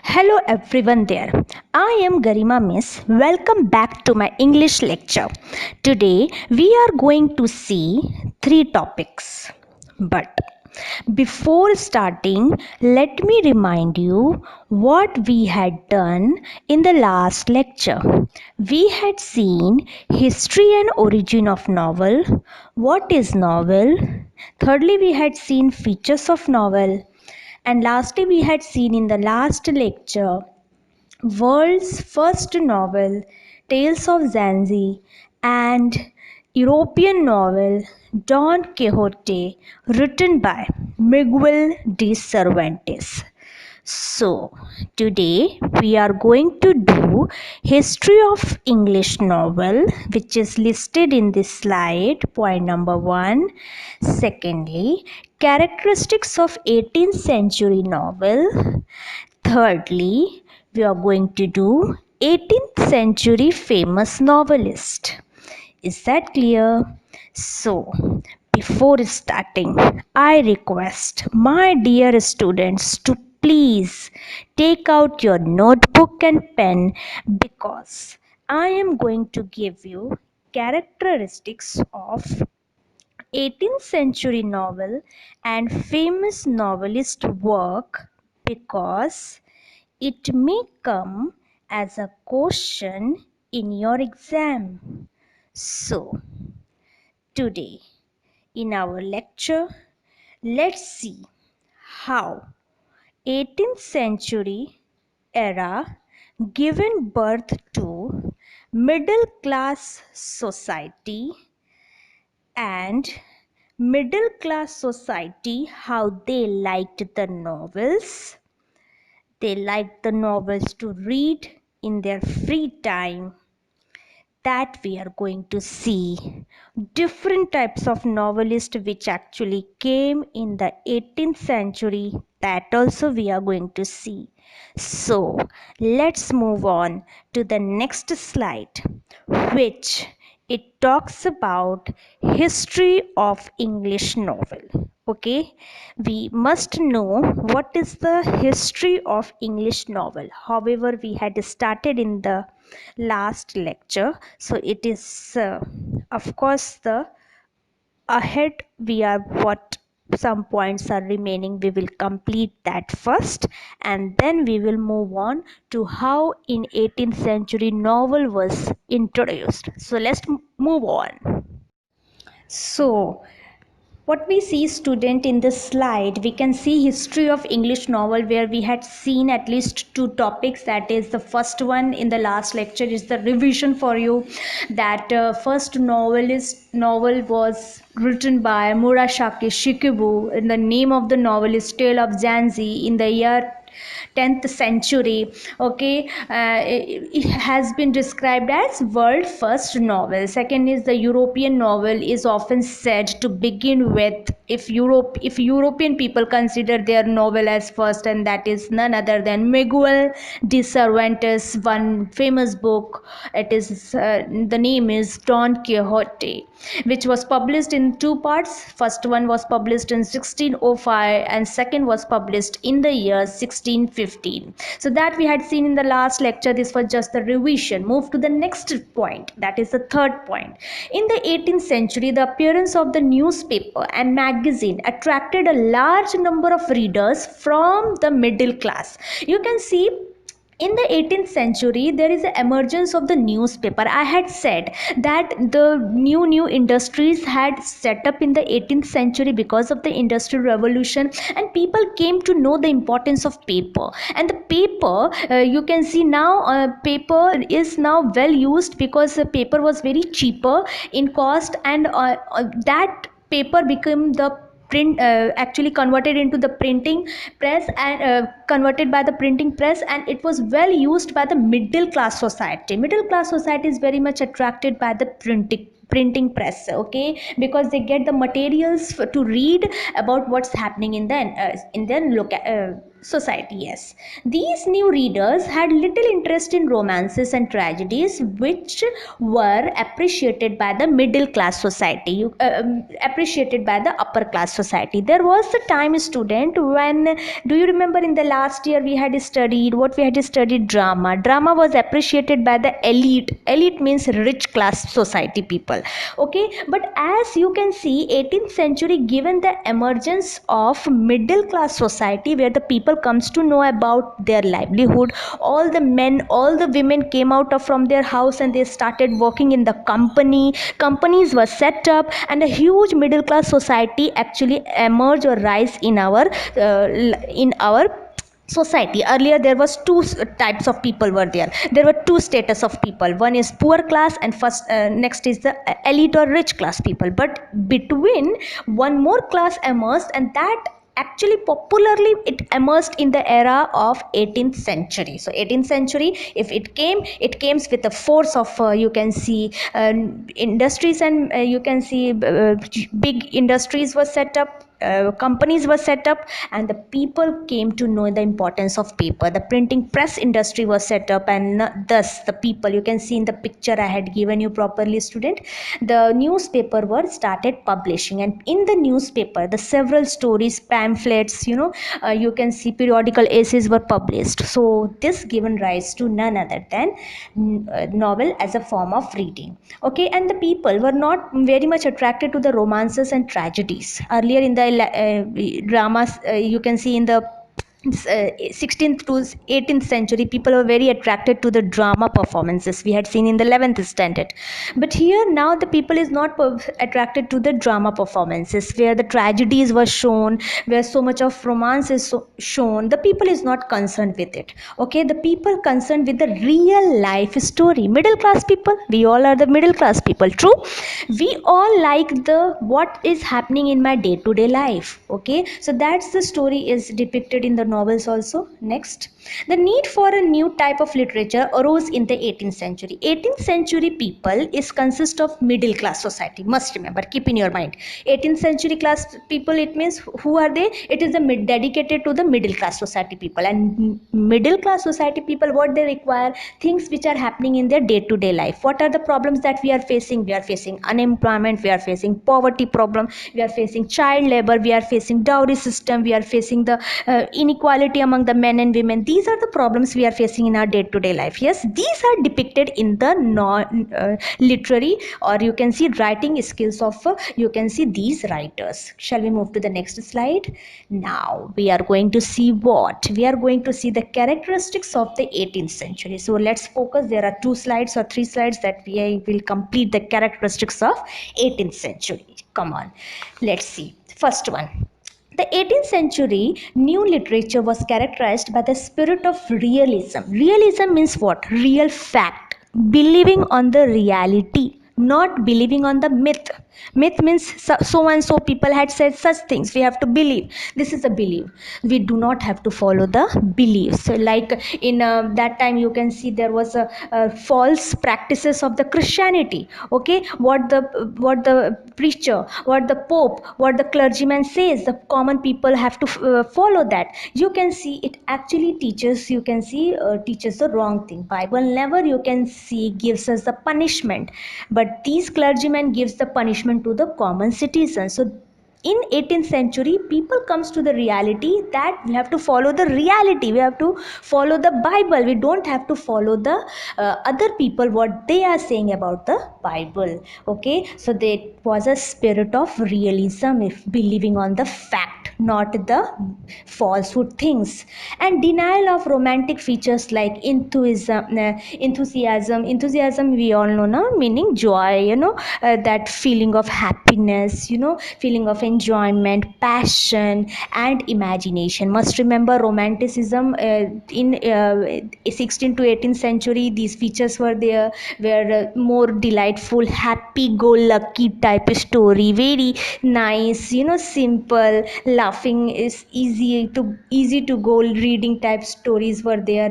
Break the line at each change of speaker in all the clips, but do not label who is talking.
Hello everyone there. I am Garima Miss. Welcome back to my English lecture. Today we are going to see three topics. But before starting, let me remind you what we had done in the last lecture. We had seen history and origin of novel, what is novel. Thirdly, we had seen features of novel. And lastly, we had seen in the last lecture world's first novel, Tales of Zanzi, and European novel Don Quixote, written by Miguel de Cervantes. So, today we are going to do history of English novel, which is listed in this slide, point number 1. Secondly, characteristics of 18th century novel. Thirdly, we are going to do 18th century famous novelist. Is that clear? So, before starting, I request my dear students to please take out your notebook and pen because I am going to give you characteristics of 18th century novel and famous novelist work because it may come as a question in your exam. So, today in our lecture, let's see how 18th century era given birth to middle class society and middle class society, how they liked the novels. They liked the novels to read in their free time. That we are going to see different types of novelists which actually came in the 18th century. That also we are going to see. So let's move on to the next slide, which it talks about history of English novel. Okay, we must know what is the history of English novel. However, we had started in the last lecture, so it is of course the ahead we are what some points are remaining, we will complete that first and then we will move on to how in 18th century novel was introduced. So let's move on. So what we see, student, in this slide, we can see history of English novel where we had seen at least two topics. That is, the first one in the last lecture is the revision for you, that first novel was written by Murashaki Shikibu, and the name of the novel is Tale of Zanzi in the year 10th century. Okay, it has been described as world first novel. Second is the European novel is often said to begin with, if European people consider their novel as first, and that is none other than Miguel de Cervantes one famous book. It is the name is Don Quixote, which was published in two parts. First one was published in 1605 and second was published in the year 1615. So that we had seen in the last lecture. This was just the revision. Move to the next point, that is the third point. In the 18th century, the appearance of the newspaper and magazine attracted a large number of readers from the middle class. You can see in the 18th century there is an emergence of the newspaper. I had said that the new industries had set up in the 18th century because of the industrial revolution, and people came to know the importance of paper. And the paper, you can see now, paper is now well used because paper was very cheaper in cost, and that paper became the print, actually converted into the printing press, and converted by the printing press, and it was well used by the middle class society. Middle class society is very much attracted by the printing press. Okay, because they get the materials to read about what's happening in the society. Yes, these new readers had little interest in romances and tragedies, which were appreciated by the middle class society, appreciated by the upper class society. There was a time, student, when, do you remember, in the last year we had studied what we had studied? Drama was appreciated by the elite means rich class society people. Okay, but as you can see, 18th century given the emergence of middle class society, where the people comes to know about their livelihood. All the men, all the women came out of from their house and they started working in the companies were set up, and a huge middle class society actually emerge or rise in our society. Earlier there was two types of people were there. There were two status of people. One is poor class, and first next is the elite or rich class people. But between, one more class emerged, and that actually popularly it emerged in the era of 18th century. So 18th century, if it came with the force of you can see industries, and you can see big industries were set up, companies were set up, and the people came to know the importance of paper. The printing press industry was set up, and thus the people, you can see in the picture I had given you properly, student, the newspaper were started publishing, and in the newspaper the several stories, pamphlets, you can see periodical essays were published. So this given rise to none other than novel as a form of reading. Okay, and the people were not very much attracted to the romances and tragedies. Earlier in the dramas, you can see in the 16th to 18th century, people were very attracted to the drama performances we had seen in the 11th standard. But here now the people is not attracted to the drama performances where the tragedies were shown, where so much of romance is shown. The people is not concerned with it. Okay, the people concerned with the real life story. Middle class people, we all are the middle class people, true. We all like the what is happening in my day to day life. Okay, so that's the story is depicted in the novels also. Next, the need for a new type of literature arose in the 18th century. 18th century people is consist of middle class society, must remember, keep in your mind. 18th century class people, it means who are they? It is the dedicated to the middle class society people. And middle class society people, what they require? Things which are happening in their day to day life. What are the problems that we are facing? We are facing unemployment, we are facing poverty problem, we are facing child labor, we are facing dowry system, we are facing the inequality among the men and women. These are the problems we are facing in our day to day life. Yes, these are depicted in the literary, or you can see writing skills of you can see these writers. Shall we move to the next slide? Now we are going to see what we are going to see the characteristics of the 18th century. So let's focus. There are 2 slides or 3 slides that we will complete the characteristics of 18th century. Come on, let's see. First one, the 18th century new literature was characterized by the spirit of realism. Realism means what? Real fact, believing on the reality, not believing on the myth. Myth means so and so people had said such things, we have to believe. This is a belief. We do not have to follow the beliefs. So like in that time, you can see there was a false practices of the Christianity. Okay, what the preacher, what the pope, what the clergyman says, the common people have to follow that. You can see it actually teaches, you can see teaches the wrong thing. Bible never, you can see, gives us the punishment, but these clergymen gives the punishment to the common citizens. So in 18th century, people comes to the reality that we have to follow the reality, we have to follow the Bible. We don't have to follow the other people what they are saying about the Bible. Okay, so there was a spirit of realism, if believing on the fact, not the falsehood things. And denial of romantic features like enthusiasm we all know now, meaning joy, that feeling of happiness, feeling of enjoyment, passion and imagination. Must remember, romanticism in 16th to 18th century, these features were there, were more delightful, happy go lucky type of story, very nice, simple, laughing is easy to go reading type stories were there,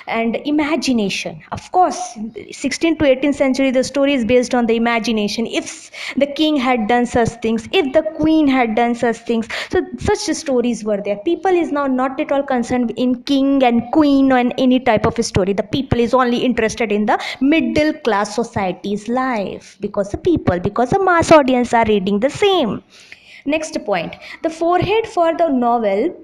and imagination. Of course, 16th to 18th century, the story is based on the imagination. If the king had done such things, if the queen queen had done such things. So such stories were there. People is now not at all concerned in king and queen or in any type of a story. The people is only interested in the middle class society's life, because the mass audience are reading the same. Next point, the forehead for the novel,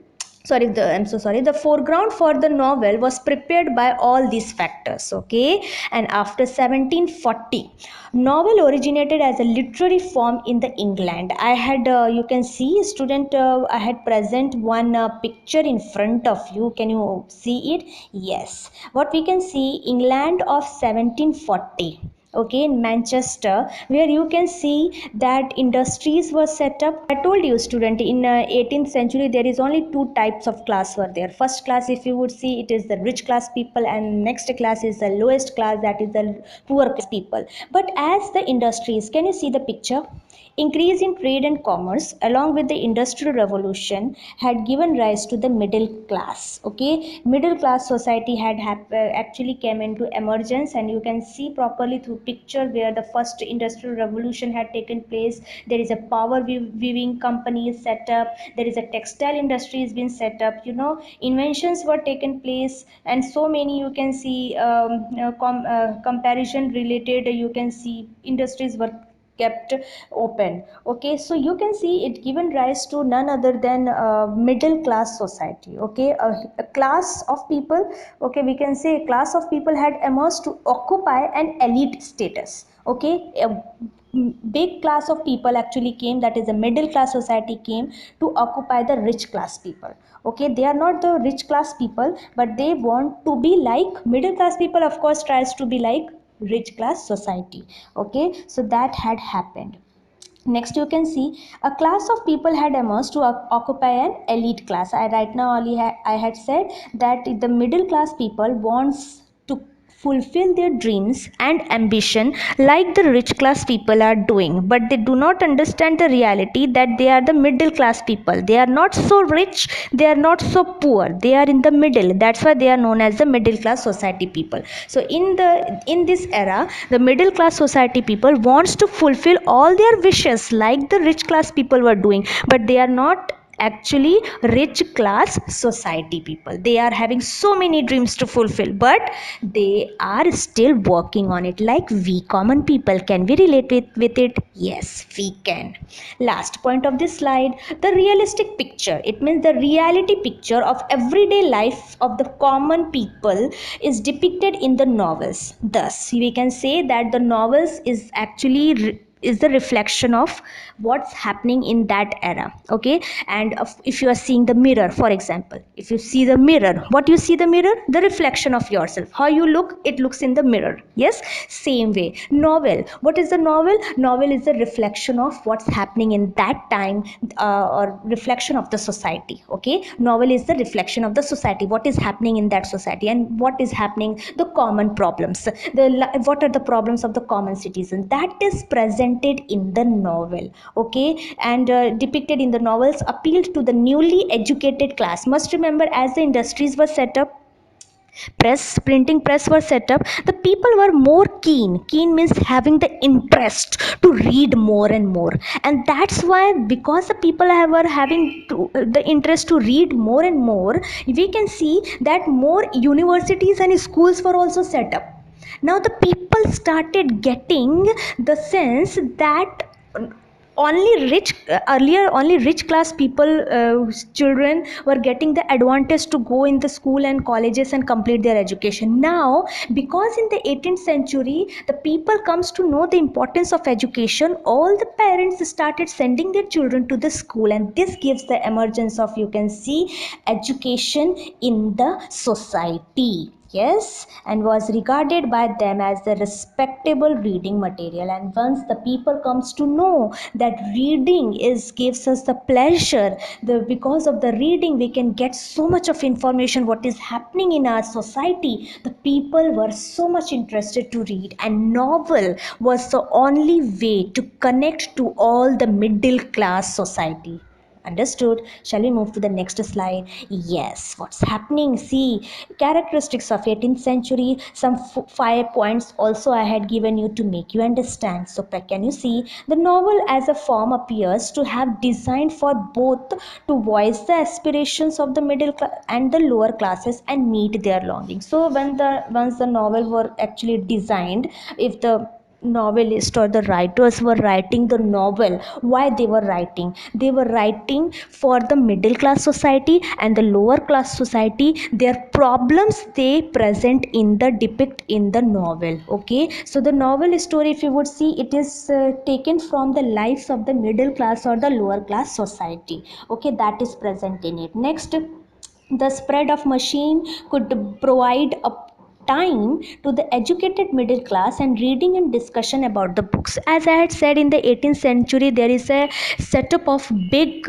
I'm so sorry, the foreground for the novel was prepared by all these factors. Okay, and after 1740, novel originated as a literary form in the England. I had you can see student, I had present one picture in front of you. Can you see it? Yes, what we can see, England of 1740. Okay, in Manchester, where you can see that industries were set up. I told you student, in 18th century there is only two types of class were there. First class, if you would see, it is the rich class people, and next class is the lowest class, that is the poor class people. But as the industries, can you see the picture, increase in trade and commerce along with the industrial revolution had given rise to the middle class. Okay, middle class society had actually came into emergence, and you can see properly through picture where the first industrial revolution had taken place. There is a power weaving company is set up, there is a textile industry has been set up, inventions were taken place, and so many you can see comparison related, you can see industries were kept open. Okay, so you can see it given rise to none other than middle class society. Okay, a class of people, okay, we can say a class of people had emerged to occupy an elite status. Okay, a big class of people actually came, that is the middle class society came to occupy the rich class people. Okay, they are not the rich class people, but they want to be like middle class people, of course tries to be like rich class society. Okay, so that had happened. Next you can see a class of people had emerged to occupy an elite class. I right now only I had said that the middle class people wants to fulfill their dreams and ambition like the rich class people are doing, but they do not understand the reality that they are the middle class people. They are not so rich, they are not so poor, they are in the middle. That's why they are known as the middle class society people. So in this era, the middle class society people wants to fulfill all their wishes like the rich class people were doing, but they are not actually rich class society people. They are having so many dreams to fulfill, but they are still working on it like we common people. Can we relate with it? Yes, we can. Last point of this slide, the realistic picture. It means the reality picture of everyday life of the common people is depicted in the novels. Thus we can say that the novels is actually is the reflection of what's happening in that era. Okay, and if you are seeing the mirror, for example, if you see the mirror, what you see the mirror, the reflection of yourself, how you look, it looks in the mirror. Yes, same way novel, what is the novel? Novel is the reflection of what's happening in that time, or reflection of the society. Okay, novel is the reflection of the society, what is happening in that society, and what is happening, the common problems, what are the problems of the common citizen, that is presented in the novel. Okay, and depicted in the novels appealed to the newly educated class. Must remember, as the industries were set up, printing press were set up, the people were more keen means having the interest to read more and more. And that's why, because the people were having the interest to read more and more, we can see that more universities and schools were also set up. Now the people started getting the sense that only rich earlier only rich class people, children were getting the advantage to go in the school and colleges and complete their education. Now, because in the 18th century the people comes to know the importance of education, all the parents started sending their children to the school, and this gives the emergence of, you can see, education in the society. Yes, and was regarded by them as the respectable reading material. And once the people comes to know that reading is gives us the pleasure, because of the reading we can get so much of information what is happening in our society, the people were so much interested to read, and novel was the only way to connect to all the middle class society. Understood? Shall we move to the next slide? Yes, what's happening? See, characteristics of 18th century, some 5 points also I had given you to make you understand. So, can you see the novel as a form appears to have designed for both to voice the aspirations of the middle class and the lower classes and meet their longings. So, once the novel were actually designed, if the novelist or the writers were writing the novel, why they were writing for the middle class society and the lower class society, their problems they present in the depict in the novel. Okay, so the novel story, if you would see, it is taken from the lives of the middle class or the lower class society. Okay, that is present in it. Next, the spread of machine could provide a time to the educated middle class and reading and discussion about the books. As I had said, in the 18th century there is a setup of big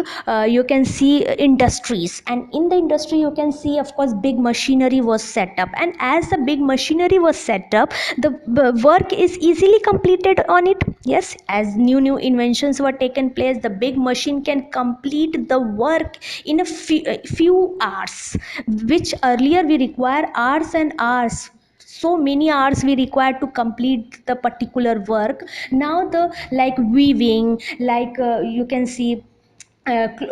you can see industries, and in the industry you can see, of course, big machinery was set up, and as the big machinery was set up, the work is easily completed on it. Yes, as new inventions were taken place, the big machine can complete the work in a few hours, which earlier we require hours and hours. So many hours we require to complete the particular work. Now the like weaving, like you can see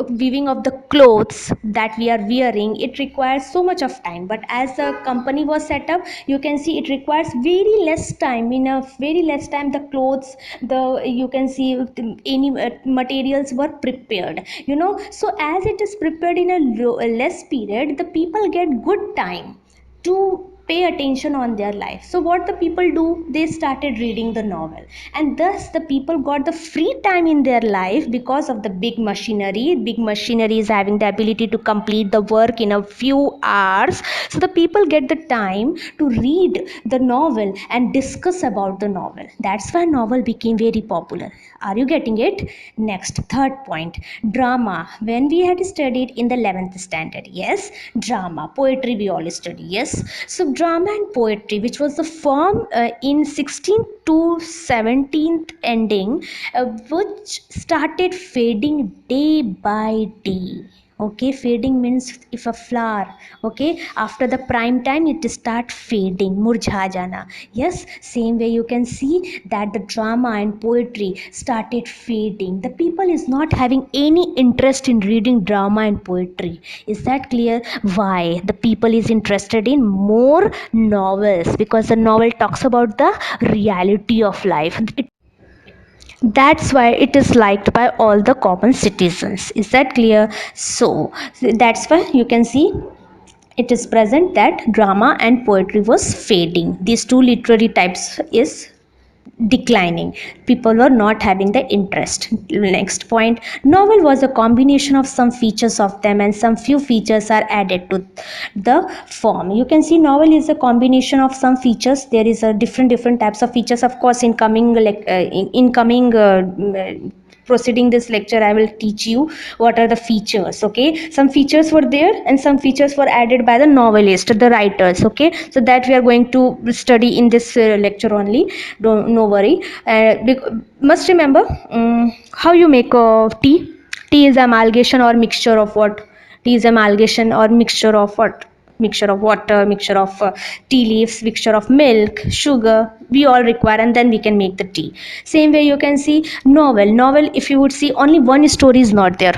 weaving of the clothes that we are wearing, it requires so much of time, but as the company was set up, you can see it requires very less time. In a very less time, the clothes, the you can see any materials were prepared, so as it is prepared in a less period, the people get good time to pay attention on their life. So what the people do, they started reading the novel, and thus the people got the free time in their life because of the big machinery is having the ability to complete the work in a few hours. So the people get the time to read the novel and discuss about the novel. That's why novel became very popular. Are you getting it? Next, third point, drama. When we had studied in the 11th standard, yes, drama, poetry we all study. Yes, so drama and poetry, which was the form in 16th to 17th ending, which started fading day by day. Okay, fading means if a flower, okay, after the prime time it start fading, murjha jana. Yes, same way you can see that the drama and poetry started fading. The people is not having any interest in reading drama and poetry. Is that clear? Why the people is interested in more novels? Because the novel talks about the reality of life. That's why it is liked by all the common citizens. Is that clear? So that's why you can see it is present that drama and poetry was fading. These two literary types is declining. People were not having the interest. Next point, novel was a combination of some features of them, and some few features are added to the form. You can see novel is a combination of some features. There is a different types of features. Of course, in coming proceeding this lecture, I will teach you what are the features. Okay, some features were there and some features were added by the novelist, the writers. Okay, so that we are going to study in this lecture only. Don't, no worry. Must remember how you make tea. Tea is amalgamation or mixture of what? Tea is amalgamation or mixture of what? Mixture of water, mixture of tea leaves, mixture of milk, sugar, we all require, and then we can make the tea. Same way you can see novel, if you would see, only one story is not there.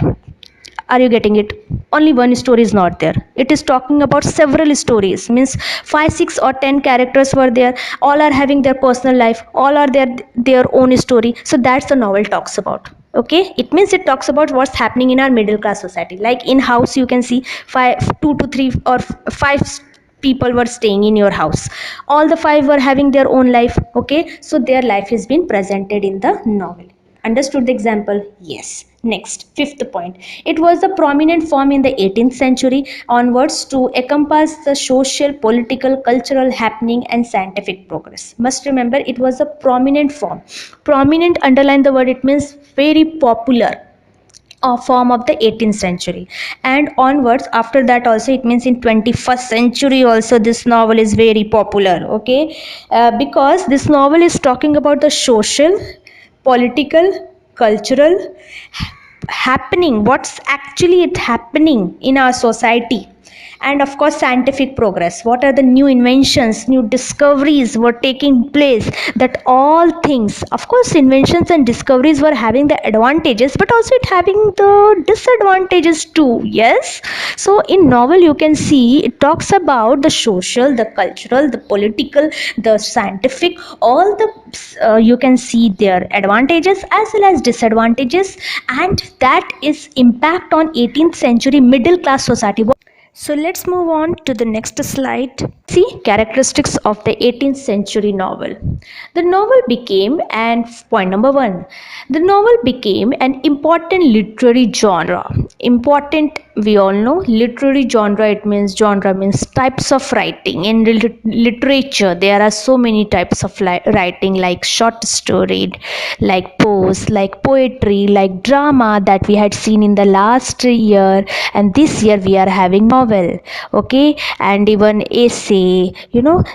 Are you getting it? Only one story is not there. It is talking about several stories, means 5, 6 or 10 characters were there, all are having their personal life, all are their own story. So that's the novel talks about. Okay, it means it talks about what's happening in our middle class society. Like in house you can see 2 to 3 or 5 people were staying in your house. All the 5 were having their own life. Okay, so their life has been presented in the novel. Understood the example? Yes. Next, fifth point. It was a prominent form in the 18th century onwards to encompass the social, political, cultural happening and scientific progress. Must remember, it was a prominent form. Prominent, underline the word, it means very popular form of the 18th century and onwards. After that also, it means in 21st century also this novel is very popular. Okay, because this novel is talking about the social, political, cultural happening, what's actually it happening in our society. And of course scientific progress, what are the new inventions, new discoveries were taking place. That all things, of course inventions and discoveries were having the advantages, but also it having the disadvantages too. Yes, so in novel you can see it talks about the social, the cultural, the political, the scientific, all the you can see their advantages as well as disadvantages, and that is impact on 18th century middle class society. So let's move on to the next slide. See characteristics of the 18th century novel. The novel became, and point number one, the novel became an important literary genre. Important, we all know, literary genre. Genre means types of writing. In literature, there are so many types of writing, like short story, like prose, like poetry, like drama that we had seen in the last year, and this year we are having novel, okay, and even essay.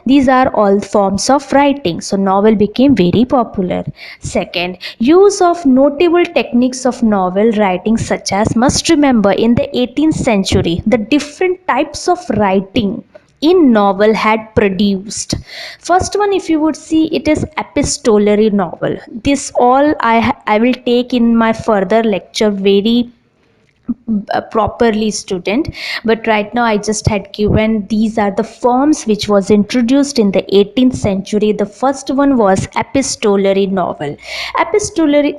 These are all forms of writing. So novel became very popular. Second, use of notable techniques of novel writing, such as, must remember, in the 18th century the different types of writing in novel had produced. First one, if you would see, it is epistolary novel. This all I will take in my further lecture very properly, student, but right now I just had given these are the forms which was introduced in the 18th century. The first one was epistolary novel. Epistolary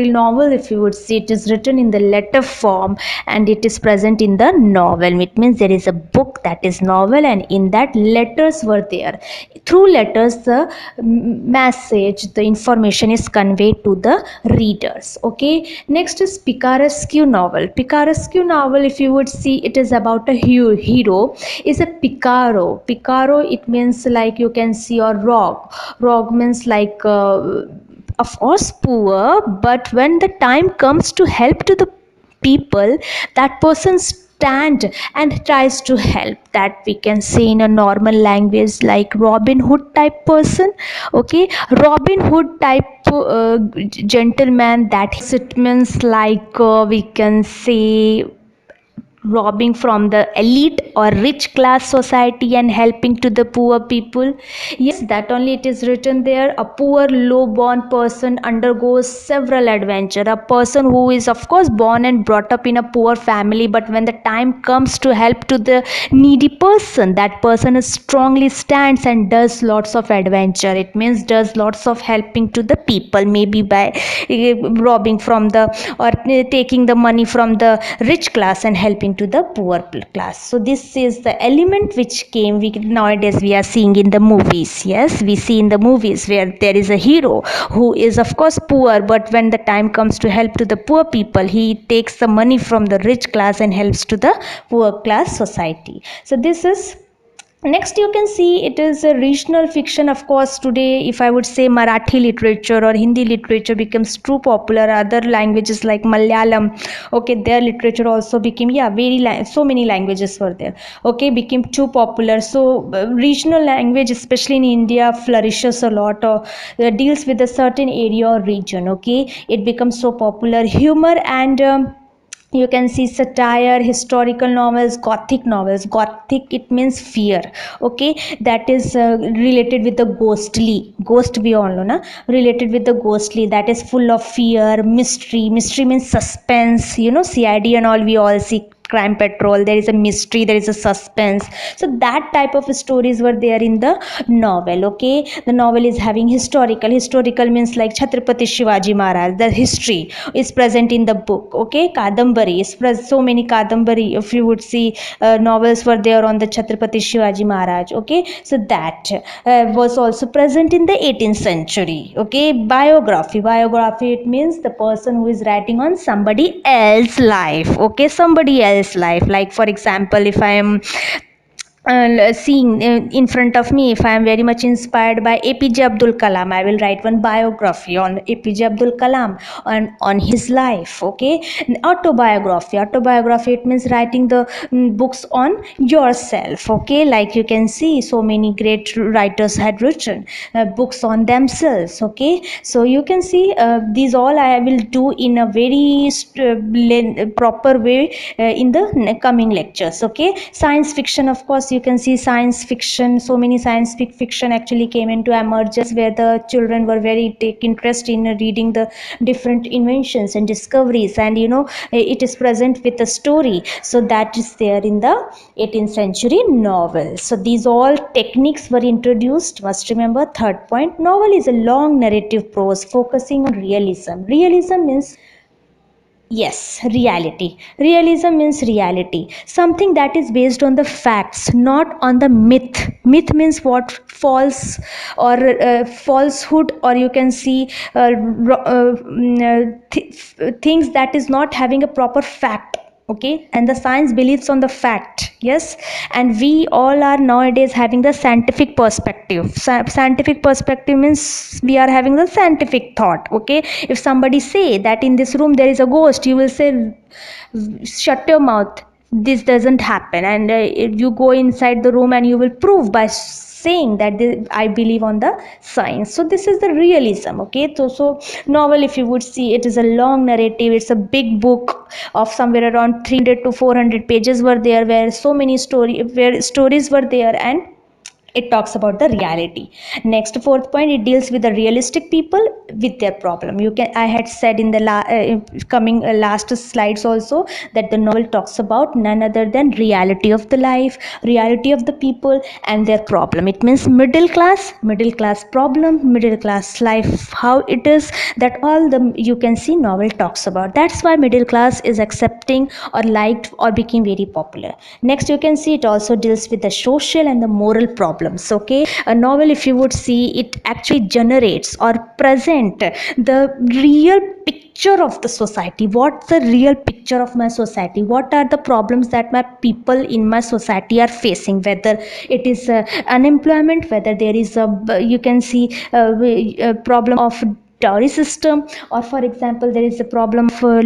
novel, if you would see, it is written in the letter form and it is present in the novel. It means there is a book that is novel, and in that letters were there. Through letters the message, the information is conveyed to the readers. Okay, next is picaresque novel. Picaresque novel, if you would see, it is about a hero is a picaro. Picaro, it means, like you can see, or rogue means like of course poor, but when the time comes to help to the people, that person stand and tries to help. That we can say in a normal language, like Robin Hood type person. Okay, Robin Hood type gentleman. That it means like we can say robbing from the elite or rich class society and helping to the poor people. Yes, that only it is written there. A poor low born person undergoes several adventure. A person who is of course born and brought up in a poor family, but when the time comes to help to the needy person, that person is strongly stands and does lots of adventure. It means does lots of helping to the people, maybe by robbing from the, or taking the money from the rich class and helping to the poor class. So this is the element which came, we nowadays we are seeing in the movies. Yes, we see in the movies where there is a hero who is of course poor, but when the time comes to help to the poor people, he takes the money from the rich class and helps to the poor class society. So this is. Next, you can see it is a regional fiction. Of course, today, if I would say Marathi literature or Hindi literature becomes too popular, other languages like Malayalam, okay, their literature also became, yeah, so many languages were there. Okay, became too popular. So regional language, especially in India, flourishes a lot, or deals with a certain area or region. Okay, it becomes so popular. Humor and you can see satire, historical novels, gothic novels. Gothic, it means fear. Okay, that is related with the ghostly. Ghost, we all know, na? Related with the ghostly, that is full of fear, mystery. Mystery means suspense. CID and all, we all see crime patrol. There is a mystery, there is a suspense. So that type of stories were there in the novel. Okay, the novel is having historical means like Chhatrapati Shivaji Maharaj, the history is present in the book. Okay, kadambari is so many kadambari, if you would see, novels were there on the Chhatrapati Shivaji Maharaj. Okay, so that was also present in the 18th century. Okay, biography, it means the person who is writing on somebody else's life. Okay, somebody else's life. Like for example, if I am seeing in front of me, if I am very much inspired by APJ Abdul Kalam, I will write one biography on APJ Abdul Kalam and on his life. Okay, autobiography, it means writing the books on yourself. Okay, like you can see, so many great writers had written books on themselves. Okay, so you can see these all I will do in a very proper way in the coming lectures. Okay, science fiction, of course, you can see science fiction, so many science fiction actually came into emergence, where the children were very take interest in reading the different inventions and discoveries, and it is present with a story, so that is there in the 18th century novel. So these all techniques were introduced. Must remember, third point, novel is a long narrative prose focusing on realism. Realism means, yes, reality. Realism means reality. Something that is based on the facts, not on the myth. Myth means what? False or falsehood, or you can see things that is not having a proper fact. Okay, and the science believes on the fact. Yes, and we all are nowadays having the scientific perspective. Scientific perspective means we are having the scientific thought. Okay, if somebody say that in this room there is a ghost, you will say, shut your mouth, this doesn't happen, and if you go inside the room and you will prove by saying that I believe on the science. So this is the realism. Okay, so novel, if you would see, it is a long narrative, it's a big book of somewhere around 300 to 400 pages were there, where so many stories were there, and it talks about the reality. Next, fourth point, it deals with the realistic people with their problem. You can, I had said in the coming last slides also, that the novel talks about none other than reality of the life, reality of the people and their problem. It means middle class problem, middle class life, how it is, that all the, you can see, novel talks about. That's why middle class is accepting or liked or became very popular. Next, you can see, it also deals with the social and the moral problems. Okay, a novel, if you would see, it actually generates or present the real picture of the society. What's the real picture of my society? What are the problems that my people in my society are facing, whether it is unemployment, whether there is a, you can see, a problem of dowry system, or for example there is a problem for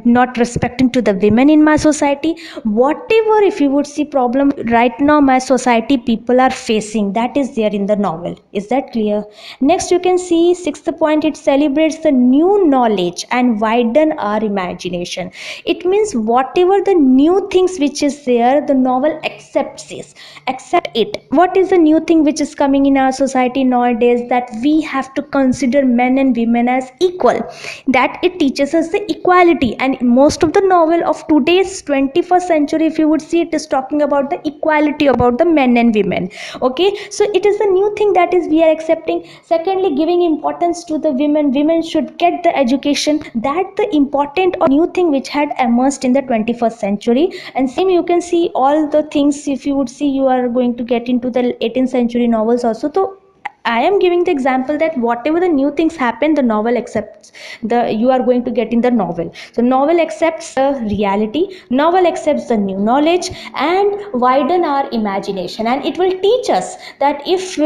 not respecting to the women in my society. Whatever, if you would see, problem right now my society people are facing, that is there in the novel. Is that clear? Next, you can see, sixth point, it celebrates the new knowledge and widen our imagination. It means whatever the new things which is there, the novel accepts this, accept it. What is the new thing which is coming in our society nowadays? That we have to consider men and women as equal, that it teaches us the equality. And most of the novel of today's 21st century, if you would see, it is talking about the equality, about the men and women. Okay, so it is a new thing that is we are accepting. Secondly, giving importance to the women. Women should get the education, that the important or new thing which had emerged in the 21st century. And same, you can see all the things, if you would see, you are going to get into the 18th century novels also. So I am giving the example that whatever the new things happen, the novel accepts, the, you are going to get in the novel. So novel accepts the reality, novel accepts the new knowledge and widen our imagination, and it will teach us that if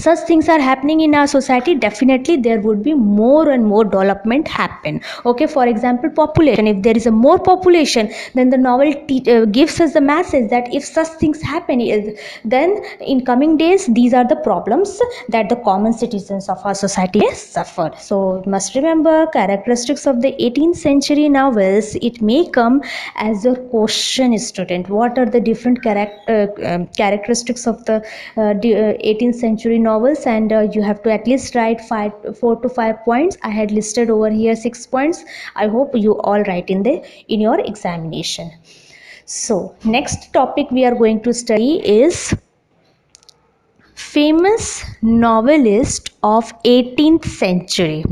such things are happening in our society, definitely there would be more and more development happen. Okay, for example, population, if there is a more population, then the novel gives us the message that if such things happen, then in coming days these are the problems that the common citizens of our society suffer. So must remember, characteristics of the 18th century novels, it may come as a question, student. What are the different characteristics of the 18th century novels? And you have to at least write 4 to 5 points. I had listed over here 6 points. I hope you all write in your examination. So next topic we are going to study is famous novelist of 18th century.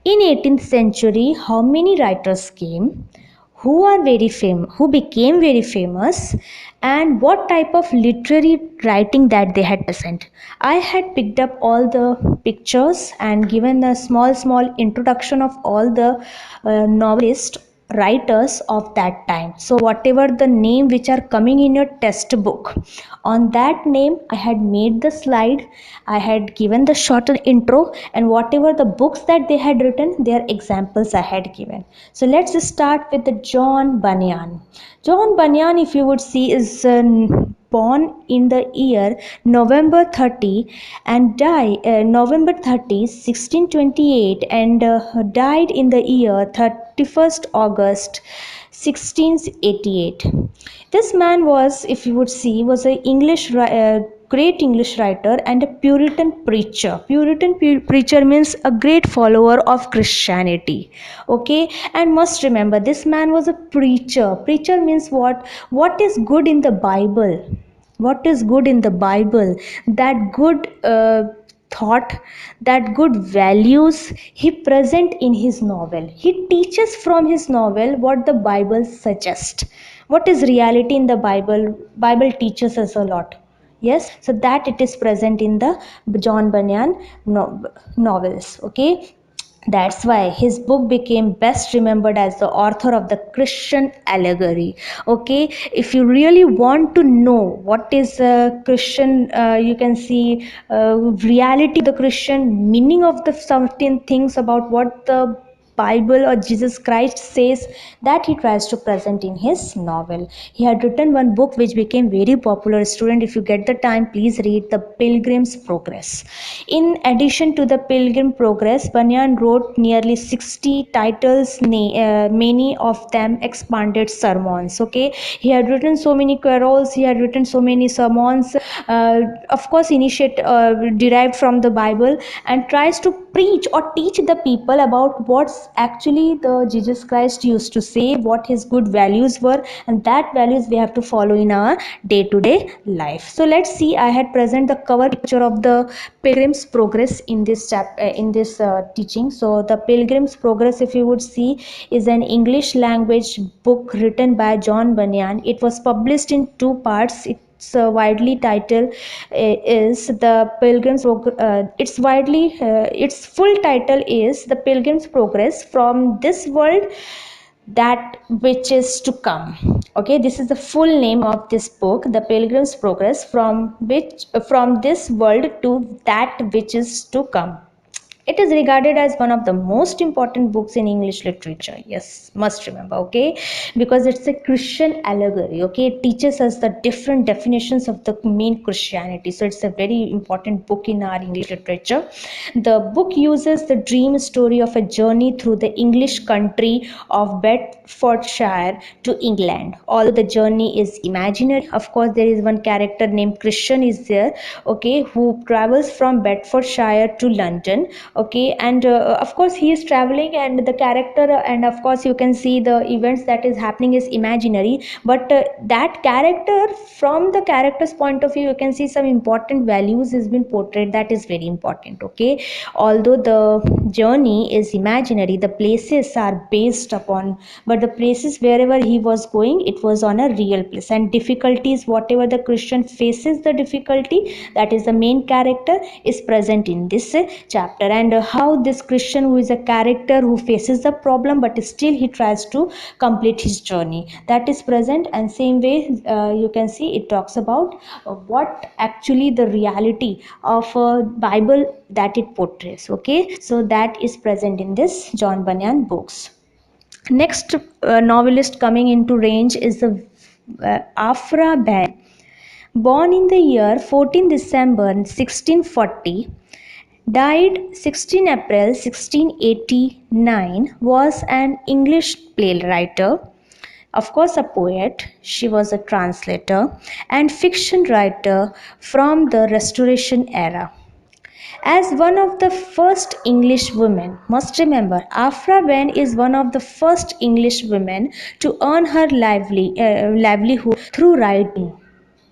In 18th century, how many writers came, who are very famous, who became very famous, and what type of literary writing that they had present? I had picked up all the pictures and given a small introduction of all the novelists writers of that time. So whatever the name which are coming in your textbook, on that name I had made the slide, I had given the shorter intro, and whatever the books that they had written, their examples I had given. So let's start with the John Bunyan. John Bunyan, if you would see, is born in the year November 30 and November 30, 1628, and died in the year 31st August 1688. This man was, if you would see, was a great English writer and a Puritan preacher. Preacher means a great follower of Christianity. Okay, and must remember, this man was a preacher. Preacher means what? What is good in the Bible? What is good in the Bible? That good thought, that good values he present in his novel. He teaches from his novel what the Bible suggests. What is reality in the Bible? Bible teaches us a lot. Yes, so that it is present in the John Bunyan novels. Okay, that's why his book became best remembered as the author of the Christian allegory. Okay, if you really want to know what is a Christian, you can see reality of the Christian, meaning of the certain things about what the Bible or Jesus Christ says, that he tries to present in his novel. He had written one book which became very popular. Student, if you get the time, please read The Pilgrim's Progress. In addition to The Pilgrim Progress, Bunyan wrote nearly 60 titles, many of them expanded sermons. Okay, he had written so many carols, he had written so many sermons, of course, derived from the Bible, and tries to preach or teach the people about what's actually the Jesus Christ used to say, what his good values were, and that values we have to follow in our day-to-day life. So let's see. I had present the cover picture of the Pilgrim's Progress in this teaching. So the Pilgrim's Progress, if you would see, is an English language book written by John Bunyan. It was published in two parts. Its widely title is the its full title is The Pilgrim's Progress from This World That Which Is to Come. Okay, this is the full name of this book, The Pilgrim's Progress from this world to that which is to come. It is regarded as one of the most important books in English literature. Yes, must remember, okay? Because it's a Christian allegory, okay? It teaches us the different definitions of the main Christianity. So it's a very important book in our English literature. The book uses the dream story of a journey through the English country of Bedfordshire to England. Although the journey is imaginary, of course, there is one character named Christian is there, okay, who travels from Bedfordshire to London. Okay, and of course he is traveling, and the character, and of course you can see the events that is happening is imaginary, but that character, from the character's point of view, you can see some important values has been portrayed. That is very important. Okay, although the journey is imaginary, the places are based upon, but the places wherever he was going, it was on a real place. And difficulties, whatever the Christian faces, the difficulty, that is the main character, is present in this chapter. And how this Christian, who is a character who faces the problem but still he tries to complete his journey, that is present. And same way, you can see it talks about what actually the reality of Bible that it portrays. Okay, so that is present in this John Bunyan books. Next novelist coming into range is the Afra Behn. Born in the year 14 December 1640, died 16 April 1689, was an English playwright, of course a poet. She was a translator and fiction writer from the Restoration era. As one of the first English women, must remember, Afra Behn is one of the first English women to earn her livelihood through writing.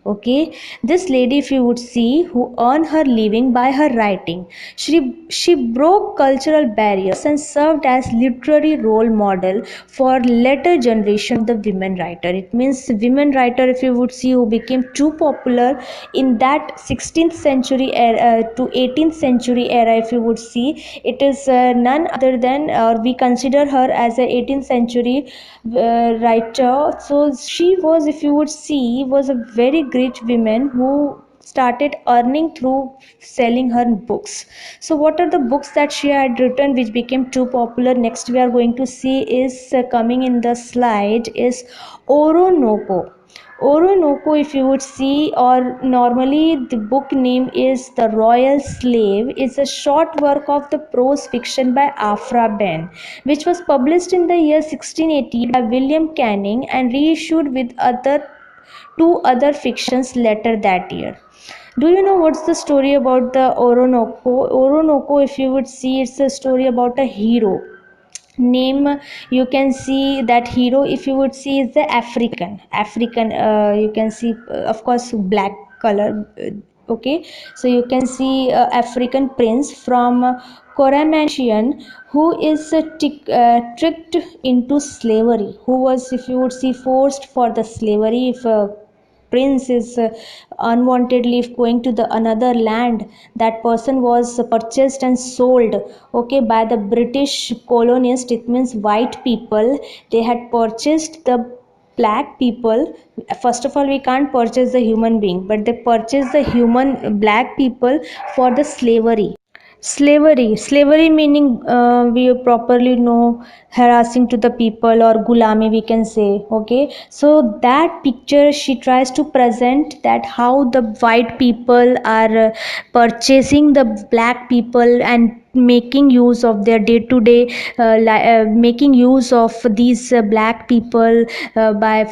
Okay, this lady, if you would see, who earned her living by her writing, she broke cultural barriers and served as literary role model for later generation of the women writer. It means women writer, if you would see, who became too popular in that 16th century era to 18th century era. If you would see, it is none other than, or we consider her as a 18th century writer. So she was, if you would see, was a very great woman who started earning through selling her books. So what are the books that she had written which became too popular? Next we are going to see is coming in the slide is Oronoko. Oronoko, if you would see, or normally the book name is The Royal Slave, is a short work of the prose fiction by Afra Ben, which was published in the year 1680 by William Canning and reissued with two other fictions later that year. Do you know what's the story about the Oronoko? Oronoko, if you would see, it's a story about a hero name. You can see that hero, if you would see, is the African, you can see, of course, black color. Okay, so you can see African prince from Coromanthian, who is tricked into slavery, who was, if you would see, forced for the slavery. If prince is unwantedly going to the another land, that person was purchased and sold, okay, by the British colonist. It means white people, they had purchased the black people. First of all, we can't purchase the human being, but they purchase the human black people for the slavery. Slavery meaning, we properly know, harassing to the people, or gulami we can say. Okay, so that picture she tries to present that how the white people are purchasing the black people and making use of their day to day, making use of these black people by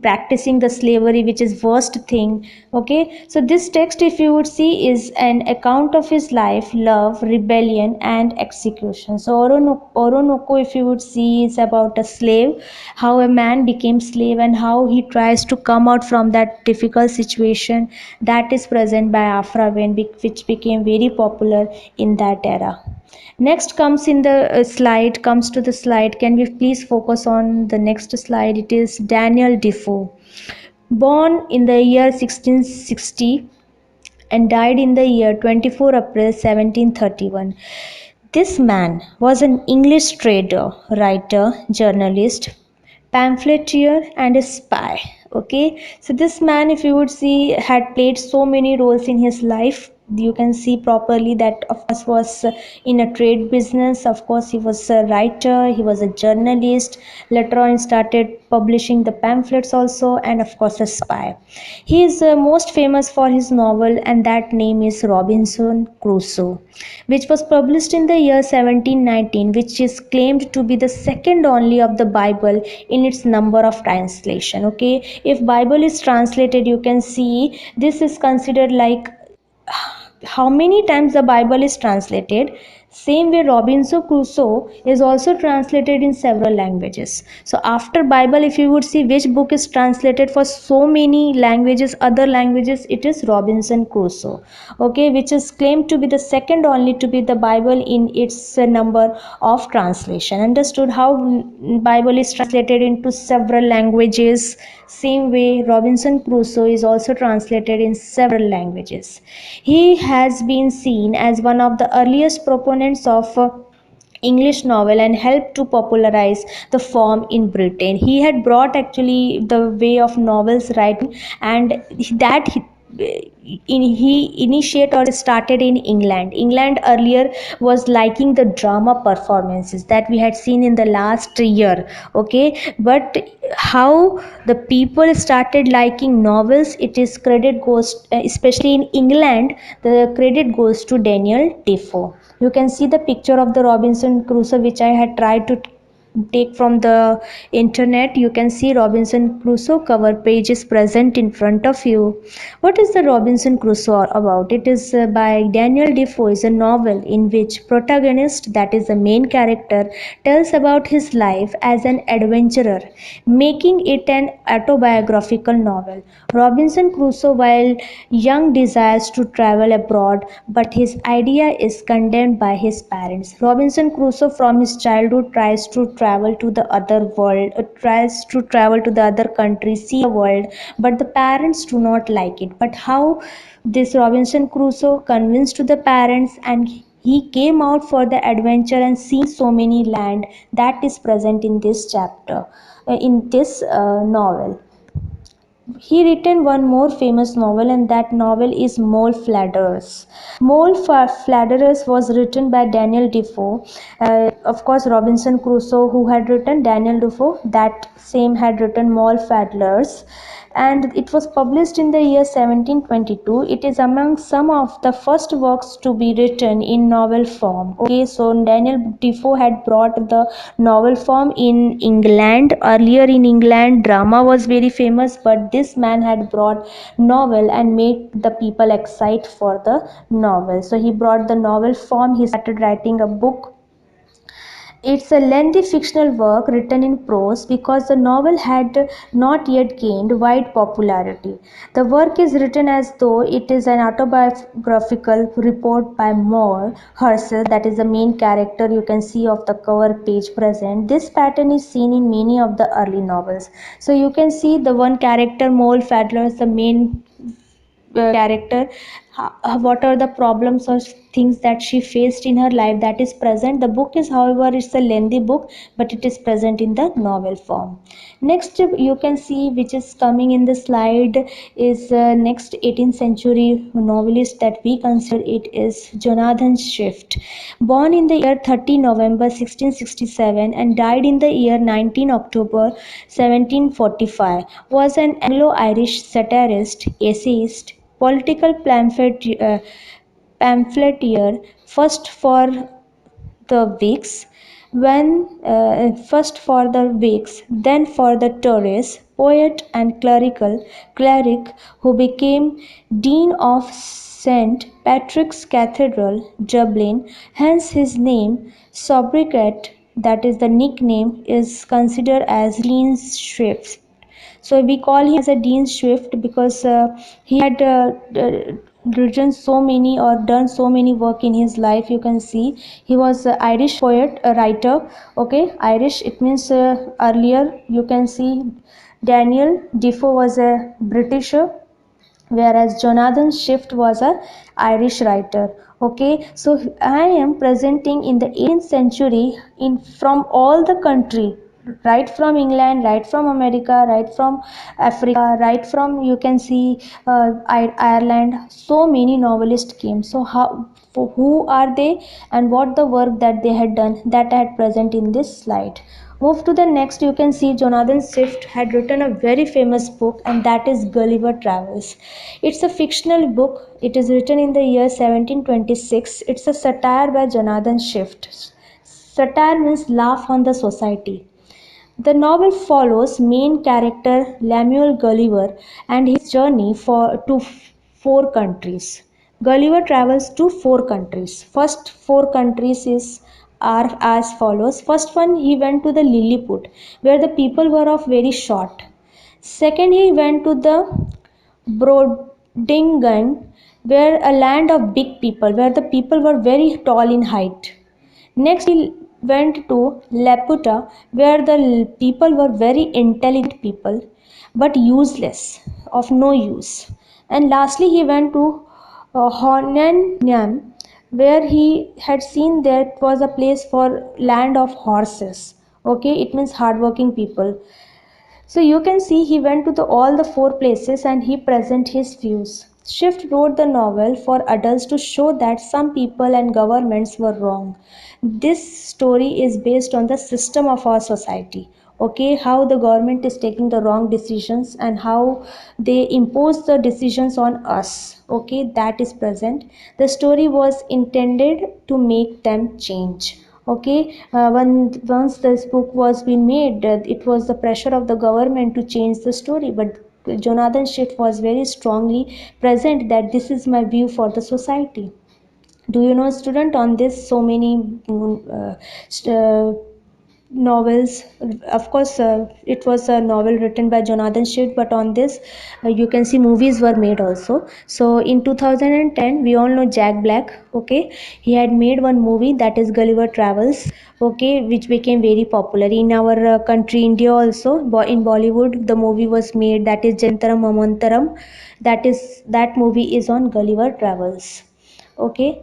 practicing the slavery, which is worst thing. Okay, so this text, if you would see, is an account of his life, love, rebellion, and execution. So Oronoko, if you would see, is about a slave, how a man became slave and how he tries to come out from that difficult situation. That is present by Afra Ben, which became very popular in that era. Next comes in the slide, comes to the slide. Can we please focus on the next slide? It is Daniel Defoe, born in the year 1660 and died in the year 24 April 1731. This man was an English trader, writer, journalist, pamphleteer, and a spy. Okay, so this man, if you would see, had played so many roles in his life. You can see properly that, of course, was in a trade business. Of course, he was a writer, he was a journalist. Later on, he started publishing the pamphlets also, and of course, a spy. He is most famous for his novel, and that name is Robinson Crusoe, which was published in the year 1719, which is claimed to be the second only of the Bible in its number of translation. Okay, if Bible is translated, you can see this is considered like how many times the Bible is translated. Same way Robinson Crusoe is also translated in several languages. So after Bible, if you would see which book is translated for so many languages, other languages, it is Robinson Crusoe. Okay, which is claimed to be the second only to be the Bible in its number of translation. Understood how Bible is translated into several languages? Same way Robinson Crusoe is also translated in several languages. He has been seen as one of the earliest proponents of English novel and helped to popularize the form in Britain. He had brought actually the way of novels writing, and that he initiated or started in England. England earlier was liking the drama performances that we had seen in the last year. Okay, but how the people started liking novels, it is credit goes, especially in England, the credit goes to Daniel Defoe. You can see the picture of the Robinson Crusoe, which I had tried to take from the internet, you can see Robinson Crusoe cover page is present in front of you. What is the Robinson Crusoe about? It is by Daniel Defoe. Is a novel in which protagonist, that is the main character, tells about his life as an adventurer, making it an autobiographical novel. Robinson Crusoe, while young, desires to travel abroad, but his idea is condemned by his parents. Robinson Crusoe, from his childhood, tries to travel to the other country, see the world, but the parents do not like it. But how this Robinson Crusoe convinced to the parents, and he came out for the adventure and seen so many land, that is present in this chapter, in this novel. He written one more famous novel, and that novel is Mole Flatterers. Flatterers was written by Daniel Defoe. Of course, Robinson Crusoe, who had written Daniel Defoe, that same had written Mole Flatterers, and it was published in the year 1722. It is among some of the first works to be written in novel form. Okay, so Daniel Defoe had brought the novel form in England. Earlier in England, drama was very famous, but this man had brought novel and made the people excite for the novel. So he brought the novel form. He started writing a book. It's a lengthy fictional work written in prose because the novel had not yet gained wide popularity. The work is written as though it is an autobiographical report by Moore herself, that is the main character you can see of the cover page present. This pattern is seen in many of the early novels. So you can see the one character, Mole Fadler, is the main character. What are the problems or things that she faced in her life, that is present. The book is, however, it's a lengthy book, but it is present in the novel form. Next you can see, which is coming in the slide, is next 18th century novelist that we consider, it is Jonathan Swift. Born in the year 30 November 1667 and died in the year 19 October 1745, was an Anglo-Irish satirist, essayist, political pamphleteer, first for the Whigs, then for the Tories, poet and cleric who became Dean of St. Patrick's Cathedral, Dublin. Hence his name, sobriquet, that is the nickname, is considered as Dean Swift. So we call him as a Dean Swift because he had written so many or done so many work in his life. You can see he was an Irish poet, a writer. Okay, Irish, it means earlier you can see Daniel Defoe was a Britisher, whereas Jonathan Swift was a Irish writer. Okay, so I am presenting in the 18th century in from all the country, right from England, right from America, right from Africa, right from, you can see, Ireland. So many novelists came. So who are they and what the work that they had done, that I had present in this slide. Move to the next, you can see Jonathan Swift had written a very famous book, and that is Gulliver Travels. It's a fictional book. It is written in the year 1726. It's a satire by Jonathan Swift. Satire means laugh on the society. The novel follows main character Lemuel Gulliver and his journey to four countries. Gulliver travels to four countries. First four countries are as follows. First one, he went to the Lilliput, where the people were of very short. Second, he went to the Brodingen, where a land of big people, where the people were very tall in height. Next, he went to Laputa, where the people were very intelligent people but useless, of no use. And lastly, he went to Honennyam, where he had seen there was a place for land of horses. Okay, it means hardworking people. So you can see he went to all the four places and he present his views. Swift wrote the novel for adults to show that some people and governments were wrong. This story is based on the system of our society. Okay, how the government is taking the wrong decisions and how they impose the decisions on us. Okay, that is present. The story was intended to make them change. Okay, once this book was being made, it was the pressure of the government to change the story, but Jonathan Swift was very strongly present that this is my view for the society. Do you know, student, on this so many novels, of course, it was a novel written by Jonathan Swift, but on this you can see movies were made also. So in 2010, we all know Jack Black. Okay, he had made one movie, that is Gulliver Travels. Okay, which became very popular in our country India also. In Bollywood the movie was made, that is Jantaram Amantaram. That movie is on Gulliver Travels. Okay,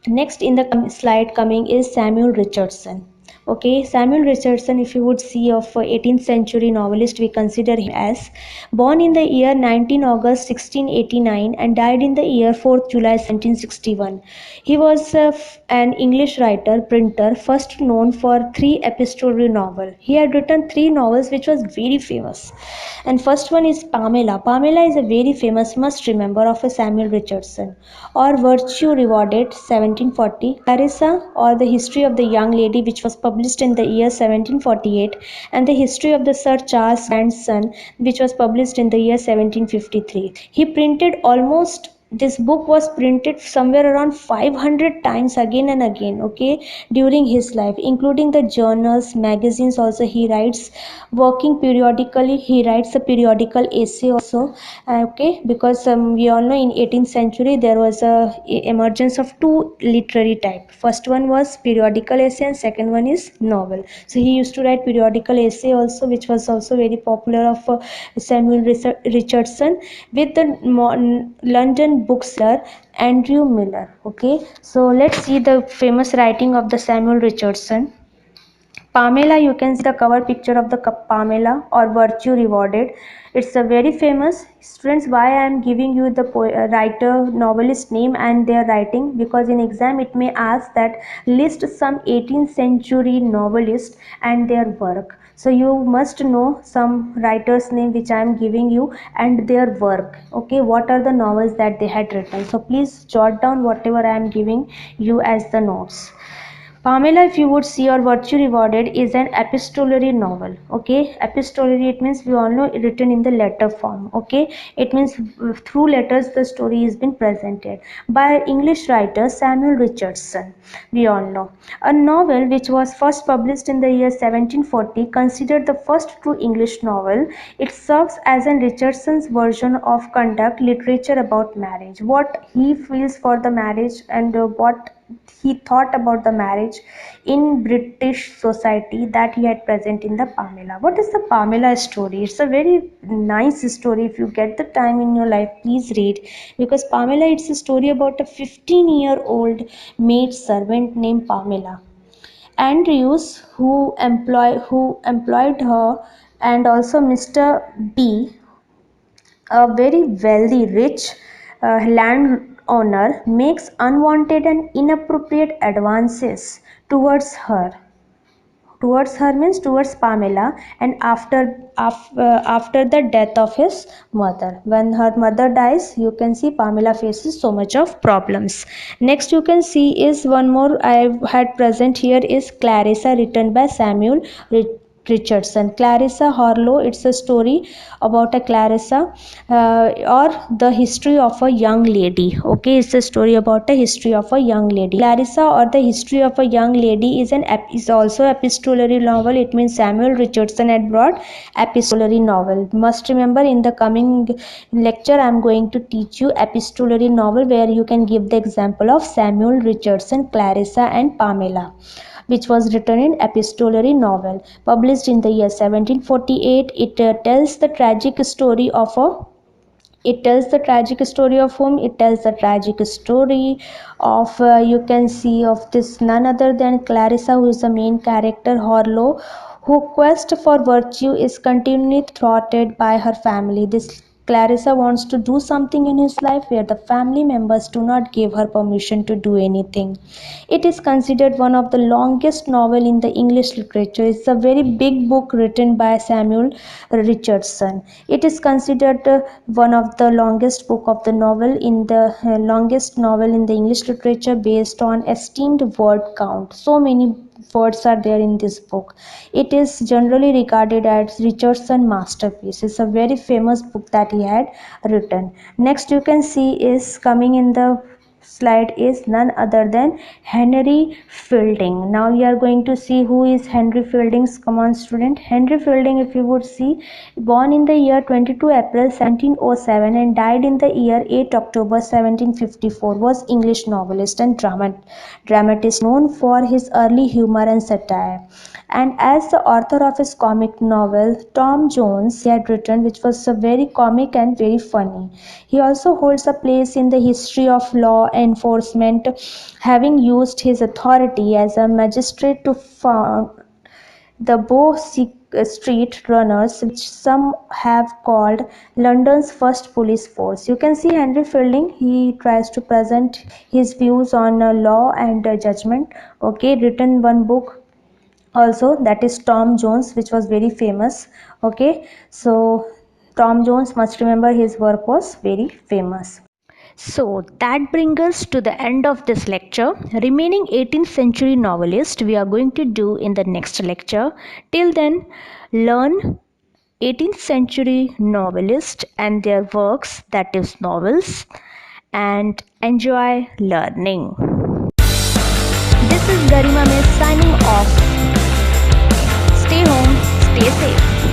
next in the slide coming is Samuel Richardson. Okay, Samuel Richardson, if you would see, of 18th century novelist, we consider him as born in the year 19 August 1689 and died in the year 4th July 1761. He was an English writer, printer, first known for three epistolary novels. He had written three novels which was very famous. And first one is Pamela. Pamela is a very famous must remember of a Samuel Richardson. Or Virtue Rewarded 1740, Clarissa or The History of the Young Lady, which was published in the year 1748, and The History of the Sir Charles Grandson, which was published in the year 1753. He printed almost, this book was printed somewhere around 500 times again and again, okay, during his life, including the journals, magazines also he writes, working periodically, he writes a periodical essay also. Okay, because we all know in 18th century there was a emergence of two literary type. First one was periodical essay and second one is novel. So he used to write periodical essay also, which was also very popular, of Samuel Richardson, with the London bookseller Andrew Miller. Okay, so let's see the famous writing of the Samuel Richardson. Pamela, you can see the cover picture of the Pamela or Virtue Rewarded. It's a very famous. Students, why I am giving you the writer, novelist name and their writing, because in exam it may ask that list some 18th century novelists and their work. So you must know some writers name which I am giving you and their work. Okay, what are the novels that they had written? So please jot down whatever I am giving you as the notes. Pamela, if you would see, or Virtue Rewarded, is an epistolary novel. Okay, epistolary, it means we all know written in the letter form. Okay, it means through letters the story has been presented by English writer Samuel Richardson. We all know a novel which was first published in the year 1740, considered the first true English novel. It serves as an Richardson's version of conduct literature about marriage. What he feels for the marriage and what he thought about the marriage in British society, that he had present in the Pamela. What is the Pamela story? It's a very nice story. If you get the time in your life, please read, because Pamela, it's a story about a 15-year-old maid servant named Pamela. Andrews, who employed her, and also Mr. B, a very wealthy, rich landowner, makes unwanted and inappropriate advances towards her. Towards her means towards Pamela, and after the death of his mother. When her mother dies, you can see Pamela faces so much of problems. Next, you can see is one more I had present here is Clarissa, written by Samuel Richardson. Clarissa Harlowe, it's a story about a Clarissa, or the history of a young lady. Okay, it's a story about a history of a young lady. Clarissa or the history of a young lady is also epistolary novel. It means Samuel Richardson had brought epistolary novel. Must remember, in the coming lecture I am going to teach you epistolary novel, where you can give the example of Samuel Richardson, Clarissa and Pamela, which was written in epistolary novel, published in the year 1748. It tells the tragic story of a it tells the tragic story of whom? It tells the tragic story of, you can see, of this none other than Clarissa, who is the main character, Harlowe, whose quest for virtue is continually thwarted by her family. This Clarissa wants to do something in his life where the family members do not give her permission to do anything. It is considered one of the longest novel in the English literature. It's a very big book written by Samuel Richardson. It is considered one of the longest book of the novel in the longest novel in the English literature based on esteemed word count. So many words are there in this book. It is generally regarded as Richardson masterpiece. It's a very famous book that he had written. Next you can see is coming in the slide is none other than Henry Fielding. Now we are going to see who is Henry Fielding. Come on student. Henry Fielding, if you would see, born in the year 22 April 1707 and died in the year 8 October 1754, was English novelist and dramatist known for his early humor and satire. And as the author of his comic novel Tom Jones he had written, which was a very comic and very funny. He also holds a place in the history of law enforcement, having used his authority as a magistrate to found the Bow Street Runners, which some have called London's first police force. You can see Henry Fielding, he tries to present his views on law and judgment. Okay, written one book also, that is Tom Jones, which was very famous. Okay, so Tom Jones, must remember his work was very famous. So that brings us to the end of this lecture. Remaining 18th century novelist we are going to do in the next lecture. Till then, learn 18th century novelists and their works, that is novels, and enjoy learning. This is Garima Miss signing off. Stay home, stay safe.